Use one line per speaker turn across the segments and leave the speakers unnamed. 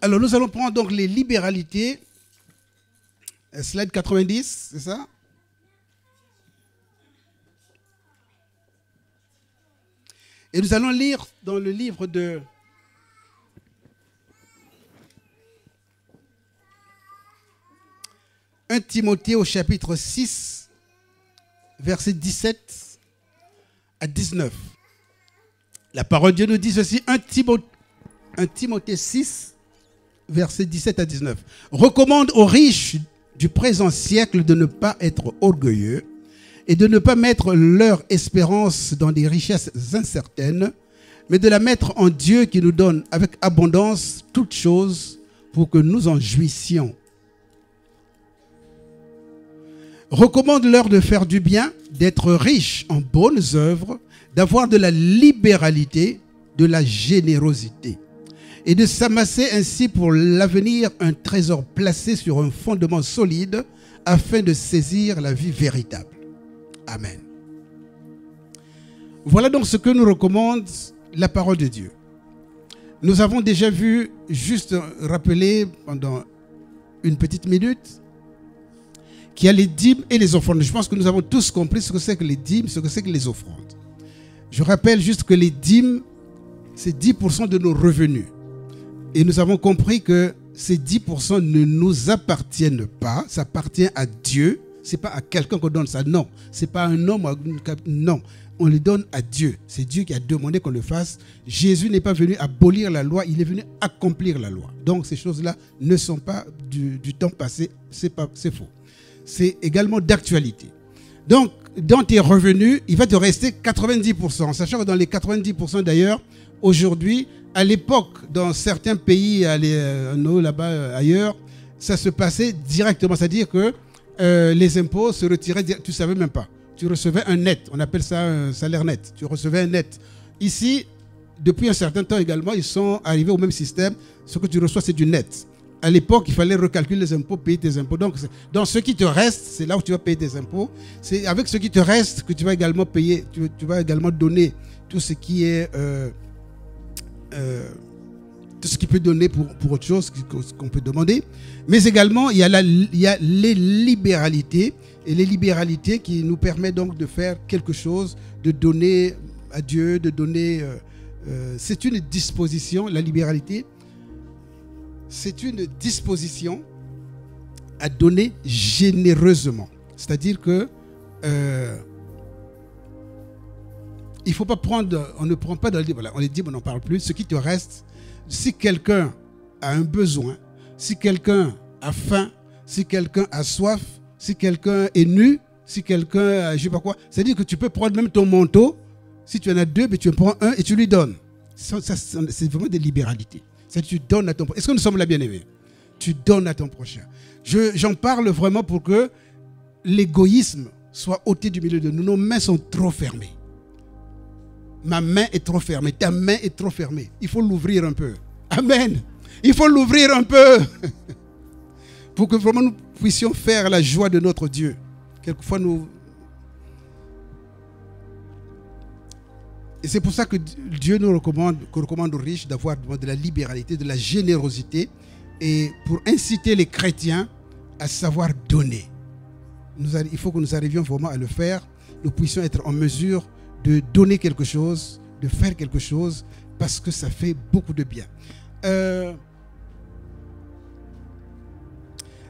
Alors, nous allons prendre donc les libéralités. Slide 90, c'est ça? Et nous allons lire dans le livre de « 1 Timothée » au chapitre 6, versets 17 à 19. La parole de Dieu nous dit ceci, 1 Timothée 6, versets 17 à 19. « Recommande aux riches du présent siècle de ne pas être orgueilleux et de ne pas mettre leur espérance dans des richesses incertaines, mais de la mettre en Dieu qui nous donne avec abondance toutes choses pour que nous en jouissions. Recommande-leur de faire du bien, d'être riches en bonnes œuvres, d'avoir de la libéralité, de la générosité, et de s'amasser ainsi pour l'avenir un trésor placé sur un fondement solide afin de saisir la vie véritable. » Amen. Voilà donc ce que nous recommande la parole de Dieu. Nous avons déjà vu, juste rappeler pendant une petite minute, qu'il y a les dîmes et les offrandes. Je pense que nous avons tous compris ce que c'est que les dîmes, ce que c'est que les offrandes. Je rappelle juste que les dîmes, c'est 10% de nos revenus. Et nous avons compris que ces 10% ne nous appartiennent pas, ça appartient à Dieu. Ce n'est pas à quelqu'un qu'on donne ça, non. Ce n'est pas à un homme, non. On le donne à Dieu. C'est Dieu qui a demandé qu'on le fasse. Jésus n'est pas venu abolir la loi, il est venu accomplir la loi. Donc ces choses-là ne sont pas du temps passé, c'est faux. C'est également d'actualité. Donc, dans tes revenus, il va te rester 90%. Sachant que dans les 90% d'ailleurs, aujourd'hui, à l'époque, dans certains pays, là-bas, ailleurs, ça se passait directement. C'est-à-dire que les impôts se retiraient, tu ne savais même pas. Tu recevais un net, on appelle ça un salaire net. Tu recevais un net. Ici, depuis un certain temps également, ils sont arrivés au même système. Ce que tu reçois, c'est du net. À l'époque, il fallait recalculer les impôts, payer tes impôts. Donc, dans ce qui te reste, c'est là où tu vas payer tes impôts. C'est avec ce qui te reste que tu vas également payer, tu vas également donner tout ce qui est... tout ce qui peut donner pour autre chose qu'on peut demander. Mais également, il y a les libéralités. Et les libéralités qui nous permettent donc de faire quelque chose, de donner à Dieu, de donner... c'est une disposition, la libéralité. C'est une disposition à donner généreusement. C'est-à-dire que il ne faut pas prendre, on ne prend pas dans le livre, voilà, on les dit, on n'en parle plus. Ce qui te reste, si quelqu'un a un besoin, si quelqu'un a faim, si quelqu'un a soif, si quelqu'un est nu, si quelqu'un, je ne sais pas quoi, c'est-à-dire que tu peux prendre même ton manteau, si tu en as deux, mais tu en prends un et tu lui donnes. Ça, c'est vraiment des libéralités. C'est-à-dire que tu donnes à ton prochain. Est-ce que nous sommes là, bien-aimés? Tu donnes à ton prochain. J'en parle vraiment pour que l'égoïsme soit ôté du milieu de nous. Nos mains sont trop fermées. Ma main est trop fermée. Ta main est trop fermée. Il faut l'ouvrir un peu. Amen. Il faut l'ouvrir un peu. Pour que vraiment nous puissions faire la joie de notre Dieu. Quelquefois, nous... Et c'est pour ça que Dieu nous recommande aux riches d'avoir de la libéralité, de la générosité, et pour inciter les chrétiens à savoir donner. Il faut que nous arrivions vraiment à le faire. Nous puissions être en mesure de donner quelque chose, de faire quelque chose, parce que ça fait beaucoup de bien.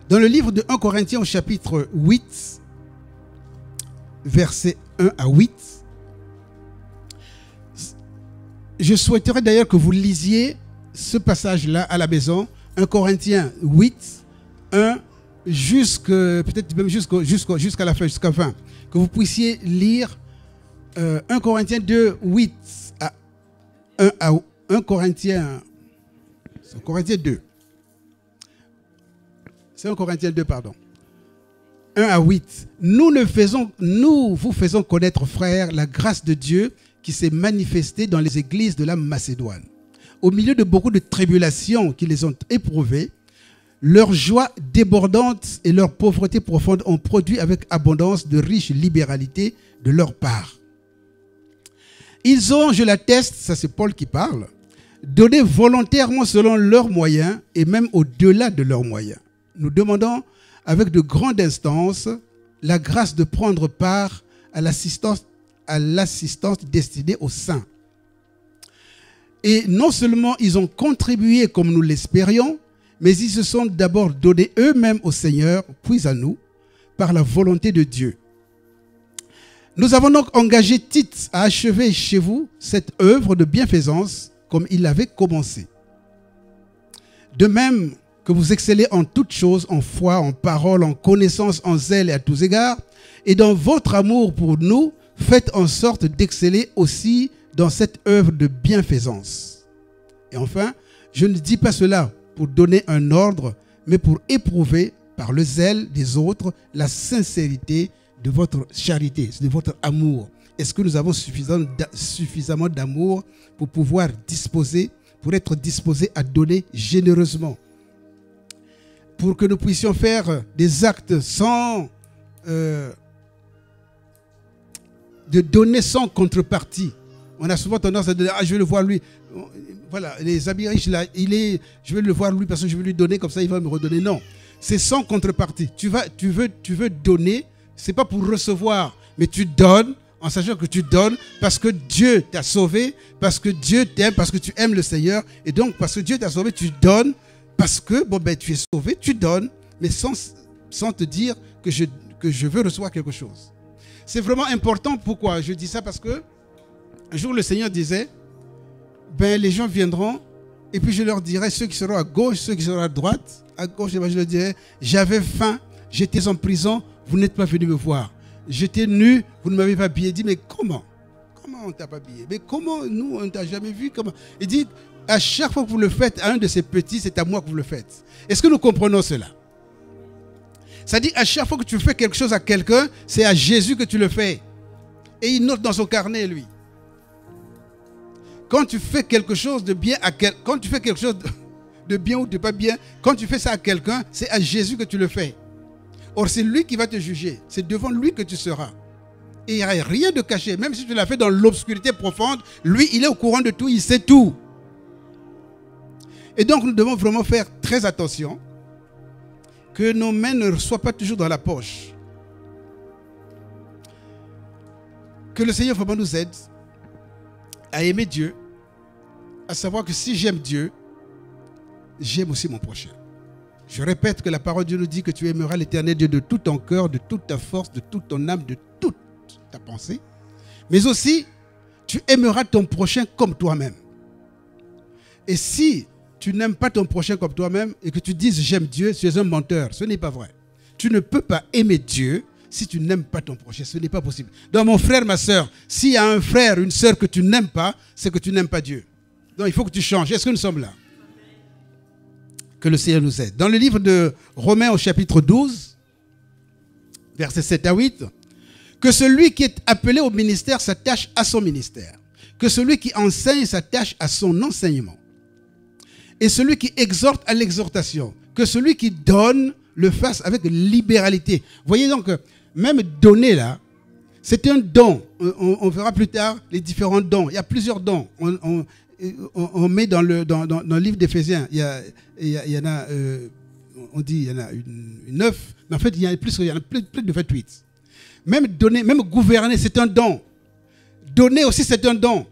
Dans le livre de 1 Corinthiens au chapitre 8, versets 1 à 8, je souhaiterais d'ailleurs que vous lisiez ce passage-là à la maison, 1 Corinthiens 8, 1, peut-être même jusqu'à la fin, jusqu'à 20, que vous puissiez lire 1 Corinthiens 2, 8 à 1 Corinthiens 2. C'est 1 Corinthiens 2, pardon. 1 à 8. Nous vous faisons connaître, frères, la grâce de Dieu qui s'est manifestée dans les églises de la Macédoine. Au milieu de beaucoup de tribulations qui les ont éprouvées, leur joie débordante et leur pauvreté profonde ont produit avec abondance de riches libéralités de leur part. Ils ont, je l'atteste, ça c'est Paul qui parle, donner volontairement selon leurs moyens et même au-delà de leurs moyens. Nous demandons avec de grandes instances la grâce de prendre part à l'assistance destinée aux saints. Et non seulement ils ont contribué comme nous l'espérions, mais ils se sont d'abord donnés eux-mêmes au Seigneur, puis à nous, par la volonté de Dieu. Nous avons donc engagé Tite à achever chez vous cette œuvre de bienfaisance comme il l'avait commencé. De même que vous excellez en toutes choses, en foi, en parole, en connaissance, en zèle et à tous égards, et dans votre amour pour nous, faites en sorte d'exceller aussi dans cette œuvre de bienfaisance. Et enfin, je ne dis pas cela pour donner un ordre, mais pour éprouver par le zèle des autres la sincérité de votre charité, de votre amour. Est-ce que nous avons suffisamment d'amour pour pouvoir disposer, pour être disposés à donner généreusement, pour que nous puissions faire des actes sans de donner sans contrepartie. On a souvent tendance à dire, je vais le voir lui. Voilà, les amis riches, là, je vais le voir lui parce que je vais lui donner, comme ça il va me redonner. Non, c'est sans contrepartie. Tu veux donner, c'est pas pour recevoir, mais tu donnes en sachant que tu donnes parce que Dieu t'a sauvé, parce que Dieu t'aime, parce que tu aimes le Seigneur. Et donc, parce que Dieu t'a sauvé, tu donnes parce que tu es sauvé, tu donnes, mais sans te dire que je veux recevoir quelque chose. C'est vraiment important. Pourquoi je dis ça? Parce que un jour, le Seigneur disait, les gens viendront et puis je leur dirai, ceux qui seront à gauche, ceux qui seront à droite, à gauche, je leur dirai, j'avais faim, j'étais en prison, vous n'êtes pas venus me voir. J'étais nu, vous ne m'avez pas habillé. Il dit, mais comment? Comment on ne t'a pas habillé? Mais comment nous, on ne t'a jamais vu? Comment? Il dit, à chaque fois que vous le faites à un de ces petits, c'est à moi que vous le faites. Est-ce que nous comprenons cela? Ça dit, à chaque fois que tu fais quelque chose à quelqu'un, c'est à Jésus que tu le fais. Et il note dans son carnet, lui. Quand tu fais quelque chose de bien quand tu fais quelque chose de bien ou de pas bien, quand tu fais ça à quelqu'un, c'est à Jésus que tu le fais. Or, c'est lui qui va te juger. C'est devant lui que tu seras. Et il n'y a rien de caché. Même si tu l'as fait dans l'obscurité profonde, lui, il est au courant de tout, il sait tout. Et donc, nous devons vraiment faire très attention que nos mains ne soient pas toujours dans la poche. Que le Seigneur vraiment nous aide à aimer Dieu, à savoir que si j'aime Dieu, j'aime aussi mon prochain. Je répète que la parole de Dieu nous dit que tu aimeras l'Éternel Dieu de tout ton cœur, de toute ta force, de toute ton âme, de toute ta pensée. Mais aussi, tu aimeras ton prochain comme toi-même. Et si tu n'aimes pas ton prochain comme toi-même et que tu dises j'aime Dieu, tu es un menteur. Ce n'est pas vrai. Tu ne peux pas aimer Dieu si tu n'aimes pas ton prochain. Ce n'est pas possible. Donc mon frère, ma soeur, s'il y a un frère, une soeur que tu n'aimes pas, c'est que tu n'aimes pas Dieu. Donc il faut que tu changes. Est-ce que nous sommes là? Que le Seigneur nous aide. Dans le livre de Romains au chapitre 12, versets 7 à 8, que celui qui est appelé au ministère s'attache à son ministère. Que celui qui enseigne s'attache à son enseignement. Et celui qui exhorte à l'exhortation. Que celui qui donne le fasse avec libéralité. Voyez donc, même donner là, c'est un don. On verra plus tard les différents dons. Il y a plusieurs dons. On met dans le livre d'Éphésiens, il y en a, on dit il y en a 9, mais en fait il y en a plus de 28. Même donner, même gouverner, c'est un don. Donner aussi, c'est un don.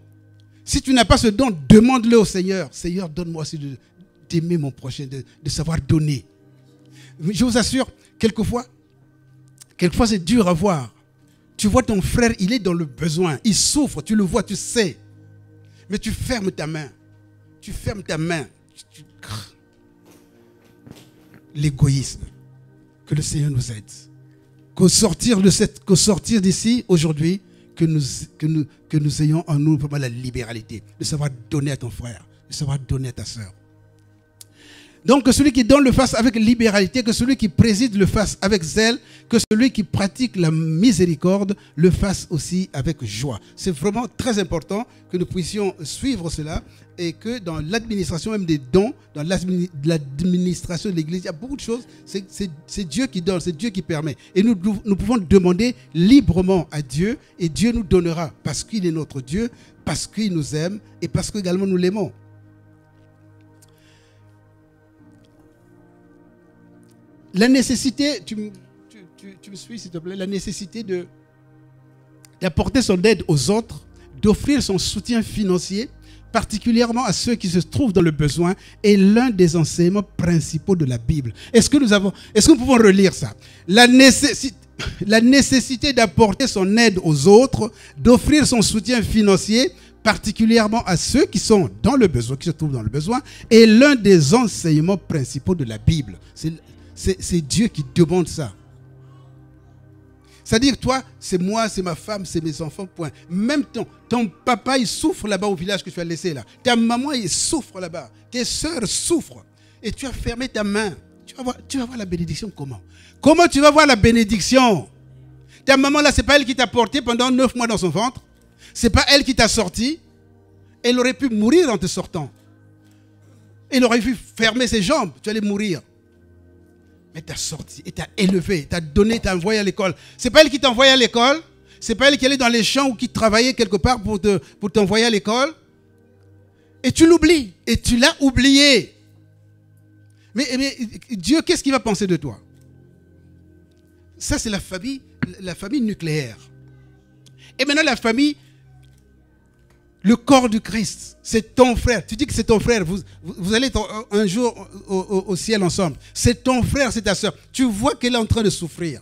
Si tu n'as pas ce don, demande-le au Seigneur. Seigneur, donne-moi aussi d'aimer mon prochain, de savoir donner. Je vous assure, quelquefois c'est dur à voir. Tu vois ton frère, il est dans le besoin, il souffre, tu le vois, tu sais. Mais tu fermes ta main. Tu fermes ta main. L'égoïsme. Que le Seigneur nous aide. Qu'au sortir d'ici, aujourd'hui, que nous ayons en nous vraiment la libéralité. De savoir donner à ton frère. De savoir donner à ta soeur. Donc que celui qui donne le fasse avec libéralité, que celui qui préside le fasse avec zèle, que celui qui pratique la miséricorde le fasse aussi avec joie. C'est vraiment très important que nous puissions suivre cela et que dans l'administration même des dons, dans l'administration de l'Église, il y a beaucoup de choses. C'est Dieu qui donne, c'est Dieu qui permet. Et nous pouvons demander librement à Dieu et Dieu nous donnera parce qu'il est notre Dieu, parce qu'il nous aime et parce qu'également nous l'aimons. La nécessité, tu me suis s'il te plaît, la nécessité d'apporter son aide aux autres, d'offrir son soutien financier, particulièrement à ceux qui se trouvent dans le besoin, est l'un des enseignements principaux de la Bible. Est-ce que nous pouvons relire ça? La nécessité d'apporter son aide aux autres, d'offrir son soutien financier, particulièrement à ceux qui sont dans le besoin, qui se trouvent dans le besoin, est l'un des enseignements principaux de la Bible. C'est Dieu qui demande ça. C'est-à-dire, toi, c'est moi, c'est ma femme, c'est mes enfants, point. Même ton papa, il souffre là-bas au village que tu as laissé là. Ta maman, il souffre là-bas. Tes sœurs souffrent. Et tu as fermé ta main. Tu vas voir la bénédiction comment? Comment tu vas voir la bénédiction? Ta maman là, c'est pas elle qui t'a porté pendant 9 mois dans son ventre. C'est pas elle qui t'a sorti. Elle aurait pu mourir en te sortant. Elle aurait pu fermer ses jambes. Tu allais mourir. Mais t'as sorti, et t'as élevé, t'as donné, t'as envoyé à l'école. C'est pas elle qui t'a envoyé à l'école. C'est pas elle qui allait dans les champs ou qui travaillait quelque part pour t'envoyer à l'école. Et tu l'oublies. Et tu l'as oublié. Mais Dieu, qu'est-ce qu'il va penser de toi? Ça, c'est la famille nucléaire. Et maintenant, la famille, le corps du Christ, c'est ton frère. Tu dis que c'est ton frère. Vous allez un jour au ciel ensemble. C'est ton frère, c'est ta soeur. Tu vois qu'elle est en train de souffrir.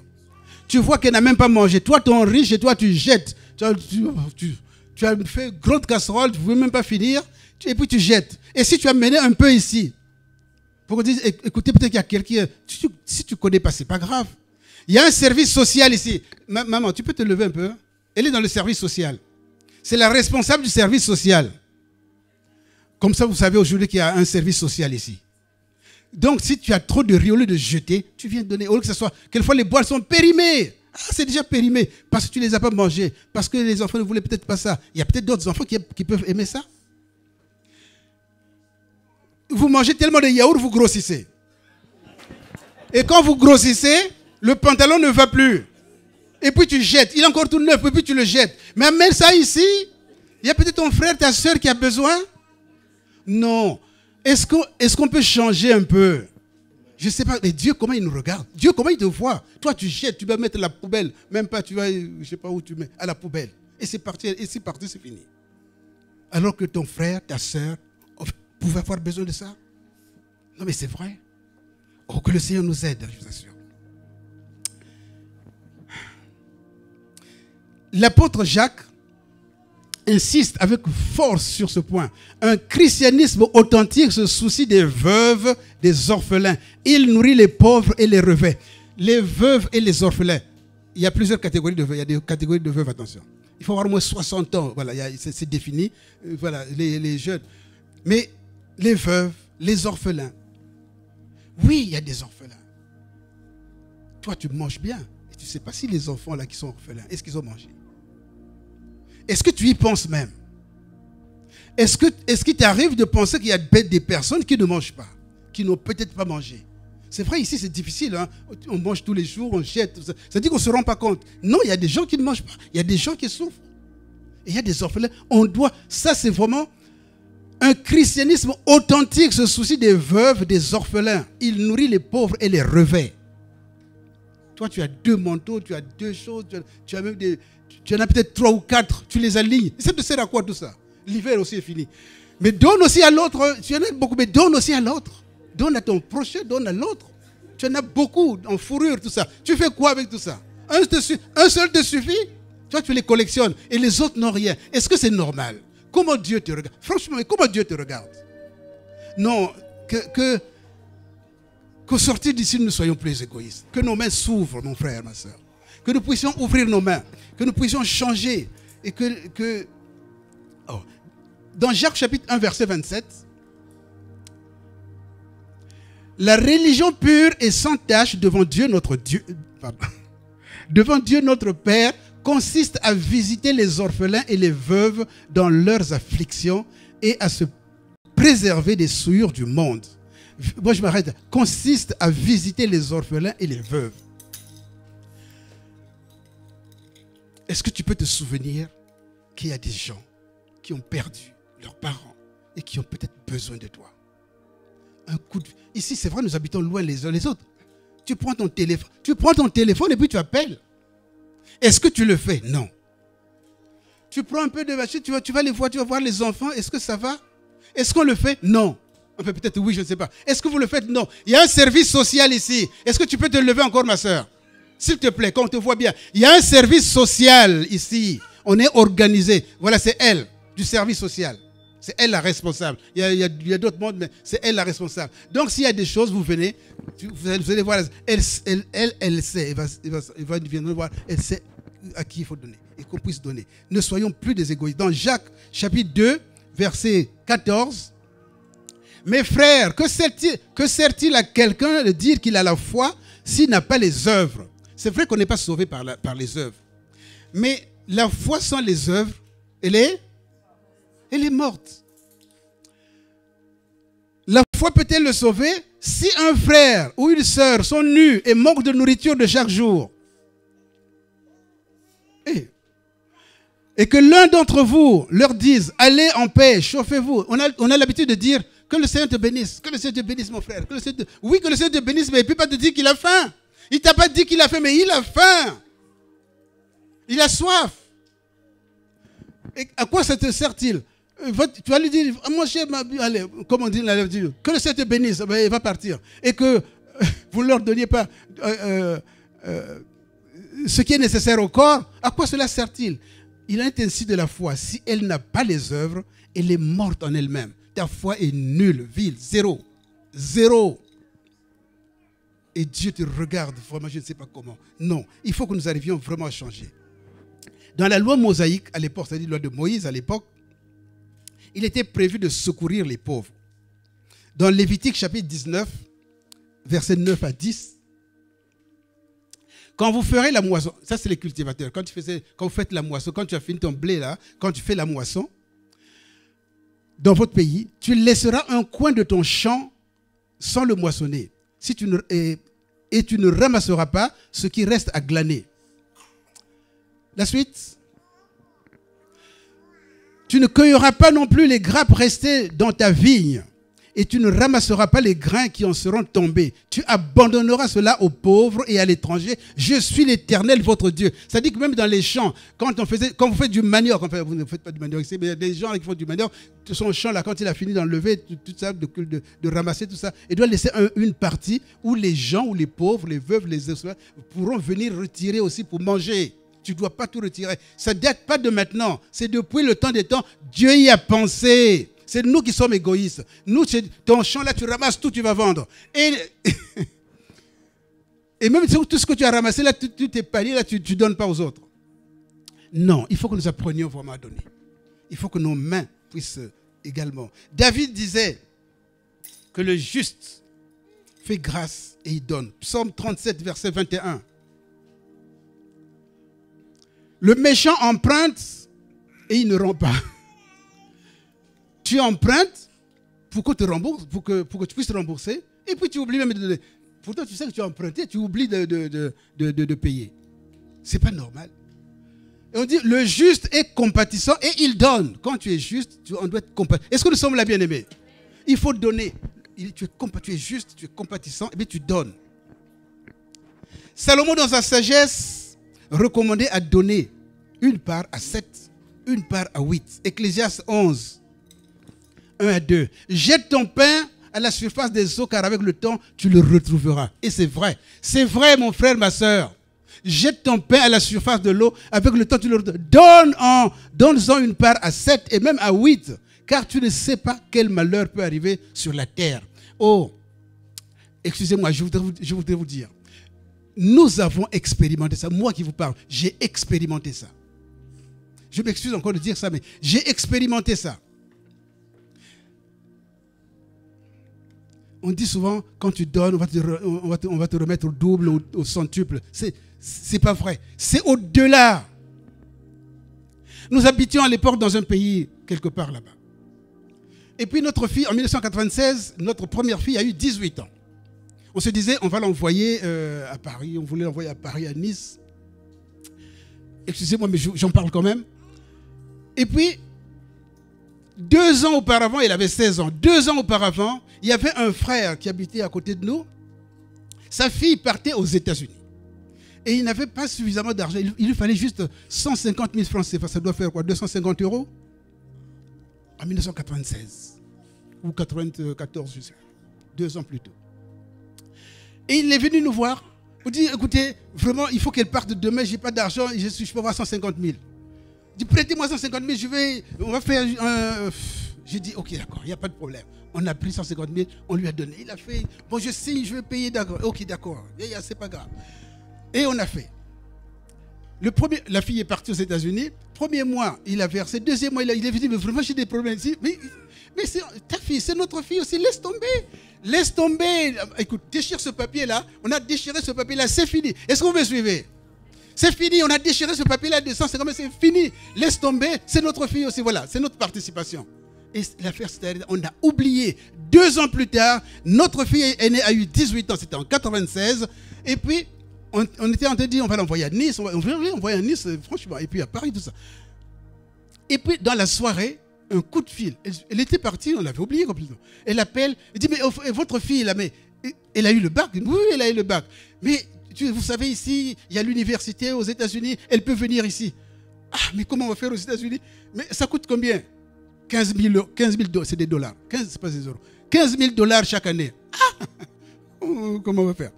Tu vois qu'elle n'a même pas mangé. Toi, tu es riche et toi, tu jettes. Tu as fait grosse casserole, tu ne veux même pas finir. Et puis, tu jettes. Et si tu as mené un peu ici, pour dire, écoutez, peut-être qu'il y a quelqu'un. Si tu ne connais pas, ce n'est pas grave. Il y a un service social ici. Maman, tu peux te lever un peu? Elle est dans le service social. C'est la responsable du service social. Comme ça, vous savez aujourd'hui qu'il y a un service social ici. Donc, si tu as trop de riz, au lieu de jeter, tu viens donner. Au lieu que ce soit, quelquefois, les boîtes sont périmées. Ah, c'est déjà périmé. Parce que tu ne les as pas mangées. Parce que les enfants ne voulaient peut-être pas ça. Il y a peut-être d'autres enfants qui peuvent aimer ça. Vous mangez tellement de yaourt, vous grossissez. Et quand vous grossissez, le pantalon ne va plus. Et puis tu jettes. Il est encore tout neuf, et puis tu le jettes. Mais amène ça ici. Il y a peut-être ton frère, ta soeur qui a besoin. Non. Est-ce qu'on peut changer un peu? Je ne sais pas. Mais Dieu, comment il nous regarde? Dieu, comment il te voit? Toi, tu jettes, tu vas mettre à la poubelle. Même pas, tu vas, je ne sais pas où tu mets, à la poubelle. Et c'est parti, c'est fini. Alors que ton frère, ta soeur, pouvaient avoir besoin de ça. Non, mais c'est vrai. Oh, que le Seigneur nous aide, je vous assure. L'apôtre Jacques insiste avec force sur ce point. Un christianisme authentique se soucie des veuves, des orphelins. Il nourrit les pauvres et les revêt. Les veuves et les orphelins. Il y a plusieurs catégories de veuves. Il y a des catégories de veuves, attention. Il faut avoir au moins 60 ans. Voilà, c'est défini. Voilà, les jeunes. Mais les veuves, les orphelins. Oui, il y a des orphelins. Toi, tu manges bien. Et tu ne sais pas si les enfants là qui sont orphelins, est-ce qu'ils ont mangé? Est-ce que tu y penses même? Est-ce qu'il t'arrive de penser qu'il y a des personnes qui ne mangent pas, qui n'ont peut-être pas mangé? C'est vrai, ici c'est difficile. Hein? On mange tous les jours, on jette. Ça dit qu'on ne se rend pas compte. Non, il y a des gens qui ne mangent pas. Il y a des gens qui souffrent. Et il y a des orphelins. Ça c'est vraiment un christianisme authentique, se soucie des veuves, des orphelins. Il nourrit les pauvres et les revêt. Toi, tu as 2 manteaux, tu as 2 choses, tu as même tu en as peut-être 3 ou 4, tu les alignes. Ça te sert à quoi tout ça? L'hiver aussi est fini. Mais donne aussi à l'autre. Tu en as beaucoup, mais donne aussi à l'autre. Donne à ton prochain, donne à l'autre. Tu en as beaucoup en fourrure, tout ça. Tu fais quoi avec tout ça? Un seul te suffit? Toi, tu les collectionnes et les autres n'ont rien. Est-ce que c'est normal? Comment Dieu te regarde? Franchement, comment Dieu te regarde? Non, qu'au sortir d'ici, nous ne soyons plus égoïstes. Que nos mains s'ouvrent, mon frère, ma soeur. Que nous puissions ouvrir nos mains. Que nous puissions changer. Et dans Jacques chapitre 1, verset 27, la religion pure et sans tache devant Dieu notre Père consiste à visiter les orphelins et les veuves dans leurs afflictions et à se préserver des souillures du monde. Moi je m'arrête. Consiste à visiter les orphelins et les veuves. Est-ce que tu peux te souvenir qu'il y a des gens qui ont perdu leurs parents et qui ont peut-être besoin de toi? Un coup de... Ici, c'est vrai, nous habitons loin les uns les autres. tu prends ton téléphone et puis tu appelles. Est-ce que tu le fais? Non. Tu prends un peu de machine, tu vas les voir, tu vas voir les enfants. Est-ce que ça va? Est-ce qu'on le fait? Non. Enfin, peut-être oui, je ne sais pas. Est-ce que vous le faites? Non. Il y a un service social ici. Est-ce que tu peux te lever encore, ma soeur? S'il te plaît, qu'on te voit bien. Il y a un service social ici. On est organisé. Voilà, c'est elle, du service social. C'est elle la responsable. Il y a d'autres mondes, mais c'est elle la responsable. Donc, s'il y a des choses, vous venez, vous allez voir. Elle sait. Elle va venir voir. Elle sait à qui il faut donner et qu'on puisse donner. Ne soyons plus des égoïstes. Dans Jacques, chapitre 2, verset 14, mes frères, que sert-il à quelqu'un de dire qu'il a la foi s'il n'a pas les œuvres? C'est vrai qu'on n'est pas sauvé par les œuvres. Mais la foi sans les œuvres, elle est morte. La foi peut-elle le sauver? Si un frère ou une sœur sont nus et manquent de nourriture de chaque jour, et que l'un d'entre vous leur dise, allez en paix, chauffez-vous. On a l'habitude de dire, que le Seigneur te bénisse, que le Seigneur te bénisse, mon frère. Oui, que le Seigneur te bénisse, mais il ne peut pas te dire qu'il a faim. Il ne t'a pas dit qu'il a faim, mais il a faim. Il a soif. Et à quoi ça te sert-il? Tu vas lui dire, mon cher, allez, comme on dit, que le Seigneur te bénisse, il va partir. Et que vous ne leur donniez pas ce qui est nécessaire au corps, à quoi cela sert-il? Il en est ainsi de la foi. Si elle n'a pas les œuvres, elle est morte en elle-même. Ta foi est nulle, vile, zéro. Zéro. Et Dieu te regarde vraiment, je ne sais pas comment. Non, il faut que nous arrivions vraiment à changer. Dans la loi mosaïque, à l'époque, c'est-à-dire la loi de Moïse à l'époque, il était prévu de secourir les pauvres. Dans Lévitique chapitre 19, versets 9 à 10, quand vous ferez la moisson, ça c'est les cultivateurs, quand vous faites la moisson, quand tu as fini ton blé là, quand tu fais la moisson, dans votre pays, tu laisseras un coin de ton champ sans le moissonner. Et tu ne ramasseras pas ce qui reste à glaner. La suite. Tu ne cueilleras pas non plus les grappes restées dans ta vigne. Et tu ne ramasseras pas les grains qui en seront tombés. Tu abandonneras cela aux pauvres et à l'étranger. Je suis l'Éternel, votre Dieu. Ça dit que même dans les champs, quand vous faites du manioc, enfin vous ne faites pas du manioc ici, mais il y a des gens qui font du manioc, son champ là, quand il a fini d'enlever tout ça, de ramasser tout ça, il doit laisser une partie où les gens, où les pauvres, les veuves, les orphelins pourront venir retirer aussi pour manger. Tu ne dois pas tout retirer. Ça ne date pas de maintenant. C'est depuis le temps des temps. Dieu y a pensé. C'est nous qui sommes égoïstes. Nous, ton champ là, tu ramasses tout, tu vas vendre. Et même tout ce que tu as ramassé là, tout tes paniers là, tu ne donnes pas aux autres. Non, il faut que nous apprenions vraiment à donner. Il faut que nos mains puissent également. David disait que le juste fait grâce et il donne. Psaume 37, verset 21. Le méchant emprunte et il ne rend pas. Tu empruntes pour qu'on te rembourse, pour que tu puisses rembourser, et puis tu oublies même de donner. Pourtant, tu sais que tu as emprunté, tu oublies de payer. C'est pas normal. Et on dit, le juste est compatissant et il donne. Quand tu es juste, on doit être compatissant. Est-ce que nous sommes là, bien-aimés? Il faut donner. Tu es juste, tu es compatissant, et puis tu donnes. Salomon, dans sa sagesse, recommandait à donner une part à 7, une part à 8. Ecclésiaste 11. 1 à 2. Jette ton pain à la surface des eaux, car avec le temps, tu le retrouveras. Et c'est vrai. C'est vrai, mon frère, ma soeur. Jette ton pain à la surface de l'eau, avec le temps, tu le retrouveras. Donne-en une part à 7 et même à 8, car tu ne sais pas quel malheur peut arriver sur la terre. Oh, excusez-moi, je voudrais vous dire. Nous avons expérimenté ça. Moi qui vous parle, j'ai expérimenté ça. Je m'excuse encore de dire ça, mais j'ai expérimenté ça. On dit souvent, quand tu donnes, on va te remettre au double, au centuple. C'est pas vrai. C'est au-delà. Nous habitions à l'époque dans un pays, quelque part là-bas. Et puis notre fille, en 1996, notre première fille a eu 18 ans. On se disait, on va l'envoyer à Paris. On voulait l'envoyer à Paris, à Nice. Excusez-moi, mais j'en parle quand même. Et puis, 2 ans auparavant, il avait 16 ans. 2 ans auparavant, il y avait un frère qui habitait à côté de nous. Sa fille partait aux États-Unis. Et il n'avait pas suffisamment d'argent. Il lui fallait juste 150 000 francs CFA. Ça doit faire quoi, 250 euros en 1996. Ou 94, je sais. 2 ans plus tôt. Et il est venu nous voir. Pour dire, écoutez, vraiment, il faut qu'elle parte demain. Je n'ai pas d'argent. Je peux avoir 150 000. Il dit, prêtez-moi 150 000. On va faire... J'ai dit, ok, d'accord, il n'y a pas de problème. On a pris 150 000, on lui a donné. Il a fait, bon, je signe, je vais payer, d'accord. Ok, d'accord, c'est pas grave. Et on a fait. La fille est partie aux États-Unis. Premier mois, il a versé. Deuxième mois, il est venu, mais vraiment, j'ai des problèmes ici. Mais c'est ta fille, c'est notre fille aussi. Laisse tomber. Laisse tomber. Écoute, déchire ce papier-là. On a déchiré ce papier-là, c'est fini. Est-ce que vous me suivez? C'est fini, on a déchiré ce papier-là de 150 000, c'est fini. Laisse tomber, c'est notre fille aussi. Voilà, c'est notre participation. Et l'affaire, on a oublié. 2 ans plus tard, notre fille aînée a eu 18 ans, c'était en 96. Et puis, on était en train de dire, on va l'envoyer à Nice, on va l'envoyer à Nice, franchement, et puis à Paris, tout ça. Et puis, dans la soirée, un coup de fil. Elle était partie, on l'avait oublié complètement. Elle appelle, elle dit, mais votre fille, là, mais elle a eu le bac? Oui, elle a eu le bac. Mais, vous savez, ici, il y a l'université aux États-Unis, elle peut venir ici. Ah, mais comment on va faire aux États-Unis? Mais ça coûte combien? 15 000 $, c'est des dollars. 15, c'est pas des euros. 15 000 $ chaque année. Ah, comment on va faire?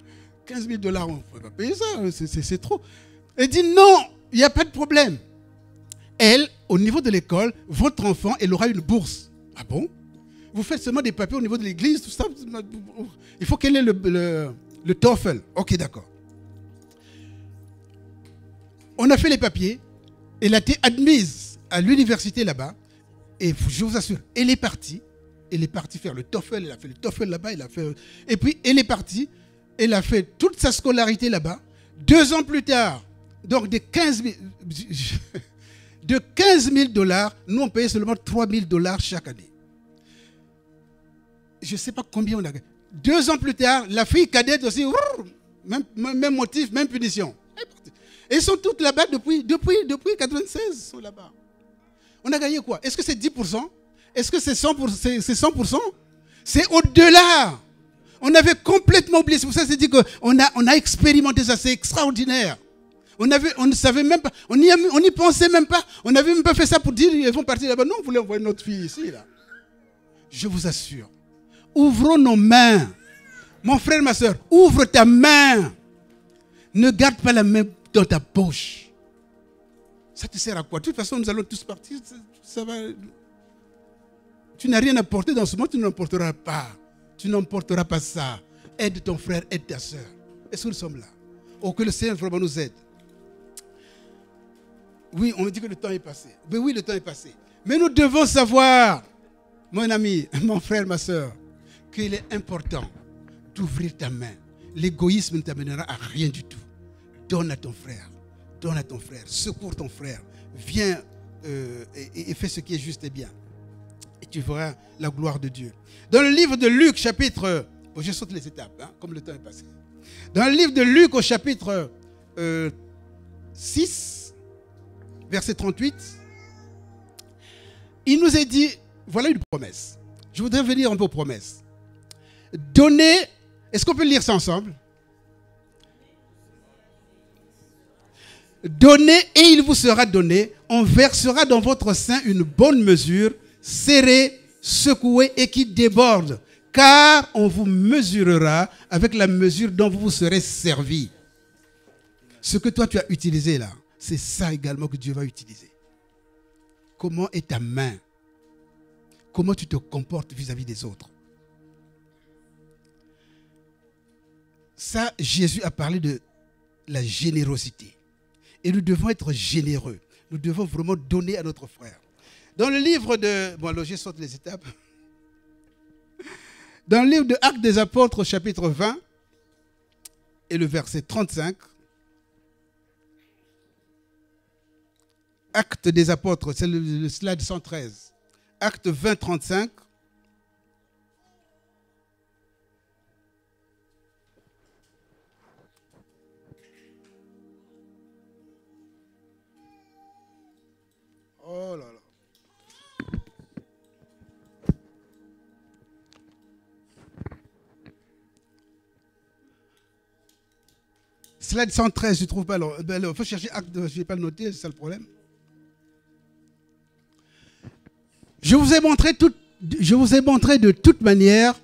15 000 $, on ne peut pas payer ça, c'est trop. Elle dit non, il n'y a pas de problème. Elle, au niveau de l'école, votre enfant, elle aura une bourse. Ah bon? Vous faites seulement des papiers au niveau de l'église, tout ça. Il faut qu'elle ait le TOEFL. Ok, d'accord. On a fait les papiers. Elle a été admise à l'université là-bas. Et je vous assure, elle est partie faire le TOEFL, elle a fait le TOEFL là-bas, et puis elle est partie, elle a fait toute sa scolarité là-bas. 2 ans plus tard, donc de 15 000 $, nous on payait seulement 3 000 $ chaque année. Je ne sais pas combien on a gagné. 2 ans plus tard, la fille cadette aussi, même motif, même punition. Elles sont toutes là-bas depuis 96, sont là-bas. On a gagné quoi? Est-ce que c'est 10%? Est-ce que c'est 100%? C'est au-delà. On avait complètement oublié. C'est pour ça que c'est dit qu'on a expérimenté ça. C'est extraordinaire. On ne savait même pas. On n'y pensait même pas. On n'avait même pas fait ça pour dire ils vont partir là-bas. Non, on voulait envoyer notre fille ici. Là. Je vous assure. Ouvrons nos mains. Mon frère, ma soeur, ouvre ta main. Ne garde pas la main dans ta poche. Ça te sert à quoi? De toute façon, nous allons tous partir. Ça va. Tu n'as rien à porter dans ce monde, tu n'emporteras pas. Tu n'emporteras pas ça. Aide ton frère, aide ta soeur. Est-ce que nous sommes là? Oh, que le Seigneur vraiment nous aide. Oui, on me dit que le temps est passé. Mais oui, le temps est passé. Mais nous devons savoir, mon ami, mon frère, ma soeur, qu'il est important d'ouvrir ta main. L'égoïsme ne t'amènera à rien du tout. Donne à ton frère. Donne à ton frère, secours ton frère, viens et fais ce qui est juste et bien. Et tu verras la gloire de Dieu. Dans le livre de Luc, chapitre... je saute les étapes, hein, comme le temps est passé. Dans le livre de Luc, au chapitre 6, verset 38, il nous est dit, voilà une promesse. Je voudrais venir un peu aux promesses. Donnez, est-ce qu'on peut lire ça ensemble? Donnez et il vous sera donné. On versera dans votre sein une bonne mesure, serrée, secouée et qui déborde. Car on vous mesurera avec la mesure dont vous vous serez servi. Ce que toi tu as utilisé là, c'est ça également que Dieu va utiliser. Comment est ta main? Comment tu te comportes vis-à-vis des autres? Ça, Jésus a parlé de la générosité. Et nous devons être généreux. Nous devons vraiment donner à notre frère. Dans le livre de... Bon, alors je saute les étapes. Dans le livre de Actes des Apôtres, chapitre 20, et le verset 35. Actes des Apôtres, c'est le slide 113. Actes 20, 35. Oh là là. slide 113, je ne trouve pas. Il faut chercher acte, je ne vais pas le noter, c'est ça le problème. Je vous ai montré de toute manière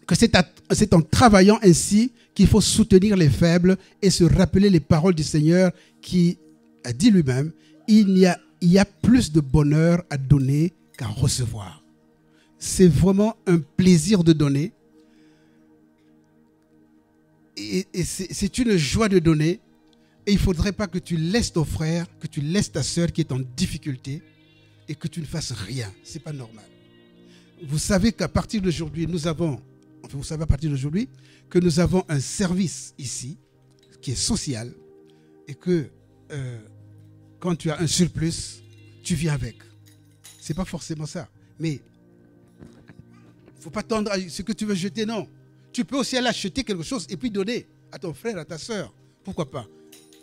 que c'est en travaillant ainsi qu'il faut soutenir les faibles et se rappeler les paroles du Seigneur qui a dit lui-même, il y a plus de bonheur à donner qu'à recevoir. C'est vraiment un plaisir de donner. Et c'est une joie de donner. Et il ne faudrait pas que tu laisses ton frère, que tu laisses ta soeur qui est en difficulté et que tu ne fasses rien. Ce n'est pas normal. Vous savez qu'à partir d'aujourd'hui, nous avons un service ici qui est social et que quand tu as un surplus, tu viens avec. Ce n'est pas forcément ça. Mais il ne faut pas tendre à ce que tu veux jeter, non. Tu peux aussi aller acheter quelque chose et puis donner à ton frère, à ta soeur. Pourquoi pas?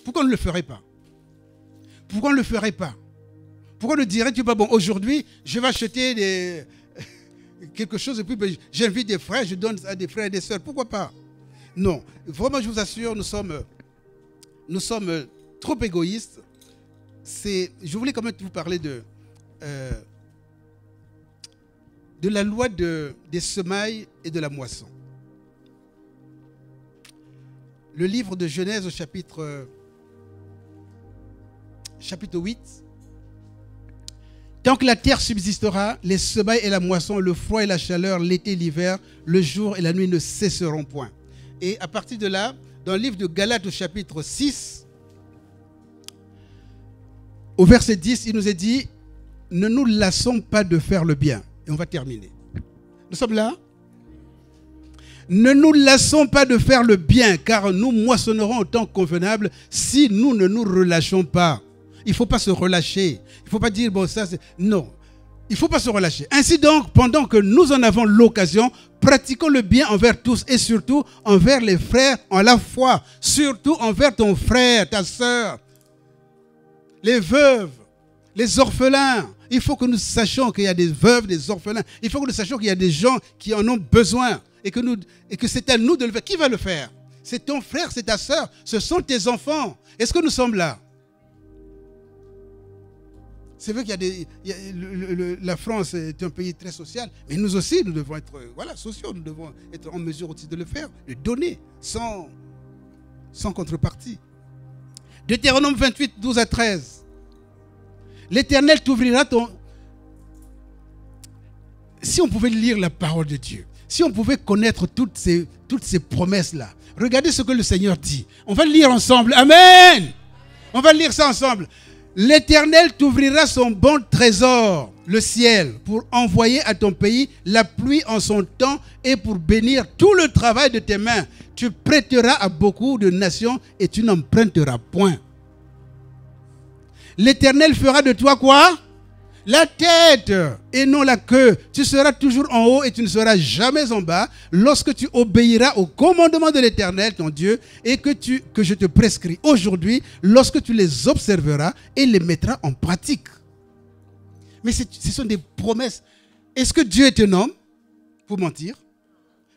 Pourquoi on ne le ferait pas? Pourquoi on ne le ferait pas? Pourquoi ne dirais-tu pas, bon, aujourd'hui, je vais acheter quelque chose et puis ben, j'invite des frères, je donne à des frères et des sœurs. Pourquoi pas? Non. Vraiment, je vous assure, nous sommes trop égoïstes. Je voulais quand même vous parler de la loi des semailles et de la moisson. Le livre de Genèse au chapitre 8. Tant que la terre subsistera, les semailles et la moisson, le froid et la chaleur, l'été et l'hiver, le jour et la nuit ne cesseront point. Et à partir de là, dans le livre de Galates au chapitre 6, au verset 10, il nous est dit, ne nous lassons pas de faire le bien. Et on va terminer. Nous sommes là? Ne nous lassons pas de faire le bien, car nous moissonnerons au temps convenable si nous ne nous relâchons pas. Il ne faut pas se relâcher. Il ne faut pas dire, bon, ça, c'est... Non. Il ne faut pas se relâcher. Ainsi donc, pendant que nous en avons l'occasion, pratiquons le bien envers tous et surtout envers les frères en la foi. Surtout envers ton frère, ta soeur, les veuves, les orphelins. Il faut que nous sachions qu'il y a des veuves, des orphelins. Il faut que nous sachions qu'il y a des gens qui en ont besoin et que c'est à nous de le faire. Qui va le faire? C'est ton frère, c'est ta soeur, ce sont tes enfants. Est-ce que nous sommes là? C'est vrai la France est un pays très social, mais nous aussi, nous devons être sociaux, nous devons être en mesure aussi de le faire, de donner sans contrepartie. Deutéronome 28, 12 à 13. L'Éternel t'ouvrira ton... Si on pouvait lire la parole de Dieu, si on pouvait connaître toutes ces promesses-là, regardez ce que le Seigneur dit. On va le lire ensemble. Amen. On va lire ça ensemble. L'Éternel t'ouvrira son bon trésor, le ciel, pour envoyer à ton pays la pluie en son temps et pour bénir tout le travail de tes mains. Tu prêteras à beaucoup de nations et tu n'emprunteras point. L'Éternel fera de toi quoi? La tête et non la queue. Tu seras toujours en haut et tu ne seras jamais en bas lorsque tu obéiras au commandement de l'Éternel, ton Dieu, et que je te prescris aujourd'hui, lorsque tu les observeras et les mettras en pratique. Mais ce sont des promesses. Est-ce que Dieu est un homme pour mentir?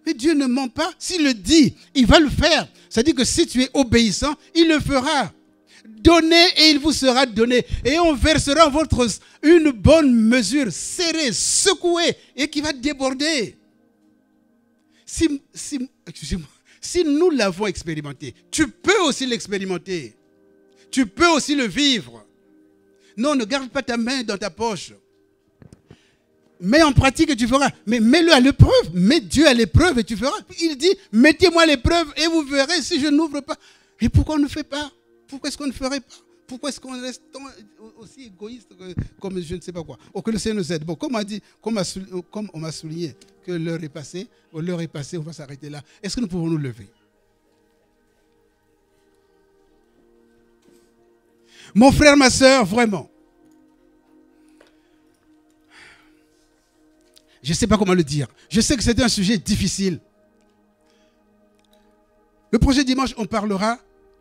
Mais Dieu ne ment pas. S'il le dit, il va le faire. C'est-à-dire que si tu es obéissant, il le fera. Donnez et il vous sera donné. Et on versera en votre une bonne mesure, serrée, secouée et qui va déborder. Si nous l'avons expérimenté, tu peux aussi l'expérimenter. Tu peux aussi le vivre. Non, ne garde pas ta main dans ta poche. Mets en pratique et tu feras. Mais mets-le à l'épreuve. Mets Dieu à l'épreuve et tu feras. Il dit, mettez-moi à l'épreuve et vous verrez si je n'ouvre pas. Et pourquoi on ne fait pas? Pourquoi est-ce qu'on ne ferait pas? Pourquoi est-ce qu'on reste aussi égoïste comme je ne sais pas quoi? Oh, que le Seigneur nous aide. Bon, comme on m'a souligné que l'heure est passée, on va s'arrêter là. Est-ce que nous pouvons nous lever? Mon frère, ma soeur, vraiment. Je ne sais pas comment le dire. Je sais que c'est un sujet difficile. Le prochain dimanche, on parlera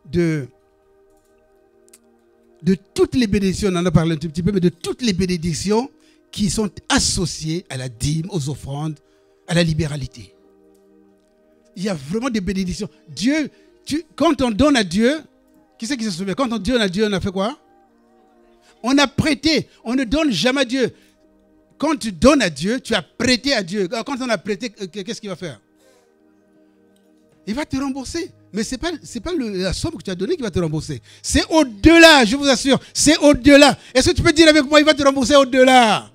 de toutes les bénédictions, on en a parlé un tout petit peu, mais de toutes les bénédictions qui sont associées à la dîme, aux offrandes, à la libéralité. Il y a vraiment des bénédictions. Dieu quand on donne à Dieu, qui c'est qui se souvient? Quand on donne à Dieu, on a fait quoi? On a prêté. On ne donne jamais à Dieu. Quand tu donnes à Dieu, tu as prêté à Dieu. Quand on a prêté, qu'est-ce qu'il va faire? Il va te rembourser. Mais ce n'est pas la somme que tu as donnée qui va te rembourser. C'est au-delà, je vous assure. C'est au-delà. Est-ce que tu peux dire avec moi, il va te rembourser au-delà?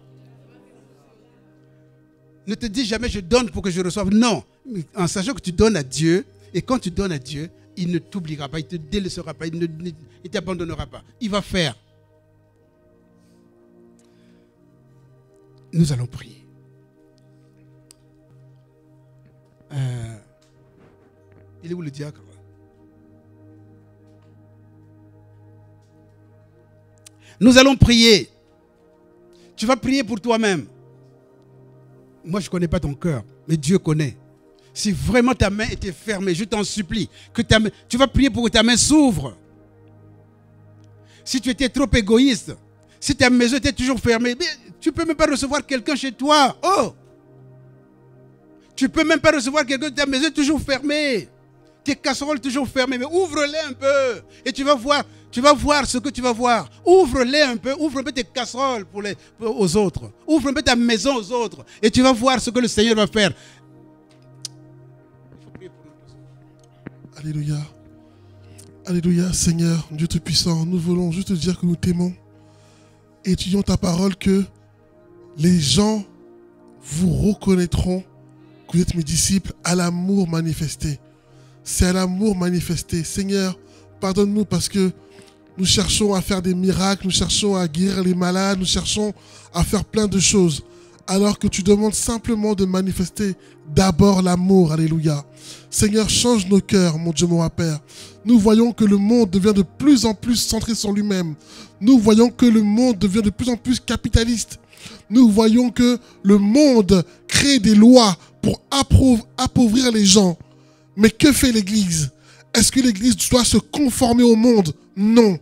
Ne te dis jamais, je donne pour que je reçoive. Non. En sachant que tu donnes à Dieu, et quand tu donnes à Dieu, il ne t'oubliera pas, il ne te délaissera pas, il ne t'abandonnera pas. Il va faire. Nous allons prier. Il est où le diacre? Nous allons prier. Tu vas prier pour toi-même. Moi, je ne connais pas ton cœur, mais Dieu connaît. Si vraiment ta main était fermée, je t'en supplie, tu vas prier pour que ta main s'ouvre. Si tu étais trop égoïste, si ta maison était toujours fermée, tu ne peux même pas recevoir quelqu'un chez toi. Oh! Tu ne peux même pas recevoir quelqu'un, ta maison est toujours fermée. Tes casseroles toujours fermées, mais ouvre-les un peu. Et tu vas voir ce que tu vas voir. Ouvre-les un peu, ouvre un peu tes casseroles aux autres. Ouvre un peu ta maison aux autres. Et tu vas voir ce que le Seigneur va faire.
Alléluia. Alléluia, Seigneur, Dieu Tout-Puissant. Nous voulons juste te dire que nous t'aimons. Et étudions ta parole que les gens vous reconnaîtront que vous êtes mes disciples à l'amour manifesté. C'est à l'amour manifesté. Seigneur, pardonne-nous parce que nous cherchons à faire des miracles, nous cherchons à guérir les malades, nous cherchons à faire plein de choses. Alors que tu demandes simplement de manifester d'abord l'amour. Alléluia. Seigneur, change nos cœurs, mon Dieu, mon Père. Nous voyons que le monde devient de plus en plus centré sur lui-même. Nous voyons que le monde devient de plus en plus capitaliste. Nous voyons que le monde crée des lois pour appauvrir les gens. Mais que fait l'Église? Est-ce que l'Église doit se conformer au monde? Non.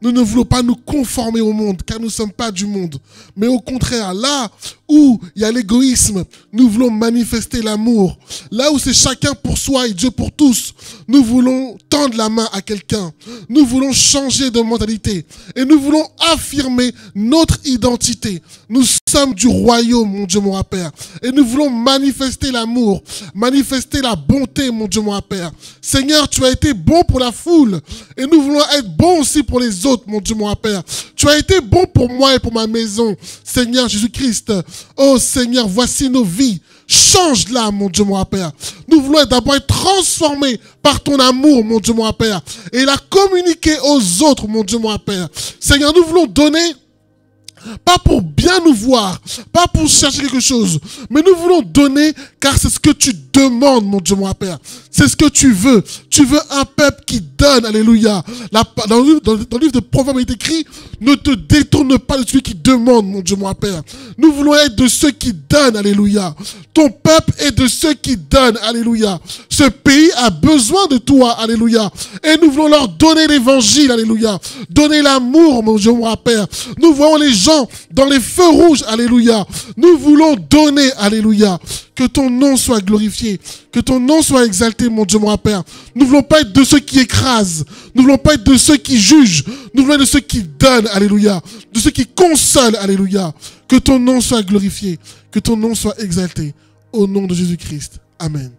Nous ne voulons pas nous conformer au monde, car nous ne sommes pas du monde. Mais au contraire, là où il y a l'égoïsme, nous voulons manifester l'amour. Là où c'est chacun pour soi et Dieu pour tous, nous voulons tendre la main à quelqu'un. Nous voulons changer de mentalité. Et nous voulons affirmer notre identité. Nous sommes du royaume, mon Dieu, mon Père. Et nous voulons manifester l'amour, manifester la bonté, mon Dieu, mon Père. Seigneur, tu as été bon pour la foule. Et nous voulons être bons aussi pour les autres, mon Dieu, mon Père. Tu as été bon pour moi et pour ma maison, Seigneur Jésus-Christ. Oh Seigneur, voici nos vies. Change-la, mon Dieu, mon Père. Nous voulons d'abord être transformés par ton amour, mon Dieu, mon Père. Et la communiquer aux autres, mon Dieu, mon Père. Seigneur, nous voulons donner, pas pour bien nous voir, pas pour chercher quelque chose, mais nous voulons donner car c'est ce que tu demandes, mon Dieu, mon Père. C'est ce que tu veux. Tu veux un peuple qui donne, alléluia. Dans le livre de Proverbes, il est écrit, ne te détourne pas de celui qui demande, mon Dieu, mon Père. Nous voulons être de ceux qui donnent, alléluia. Ton peuple est de ceux qui donnent, alléluia. Ce pays a besoin de toi, alléluia. Et nous voulons leur donner l'évangile, alléluia. Donner l'amour, mon Dieu, mon Père. Nous voyons les gens dans les feux rouges, alléluia. Nous voulons donner, alléluia. Que ton nom soit glorifié, que ton nom soit exalté, mon Dieu, mon Père. Nous ne voulons pas être de ceux qui écrasent, nous ne voulons pas être de ceux qui jugent, nous voulons être de ceux qui donnent, alléluia, de ceux qui consolent, alléluia. Que ton nom soit glorifié, que ton nom soit exalté, au nom de Jésus-Christ. Amen.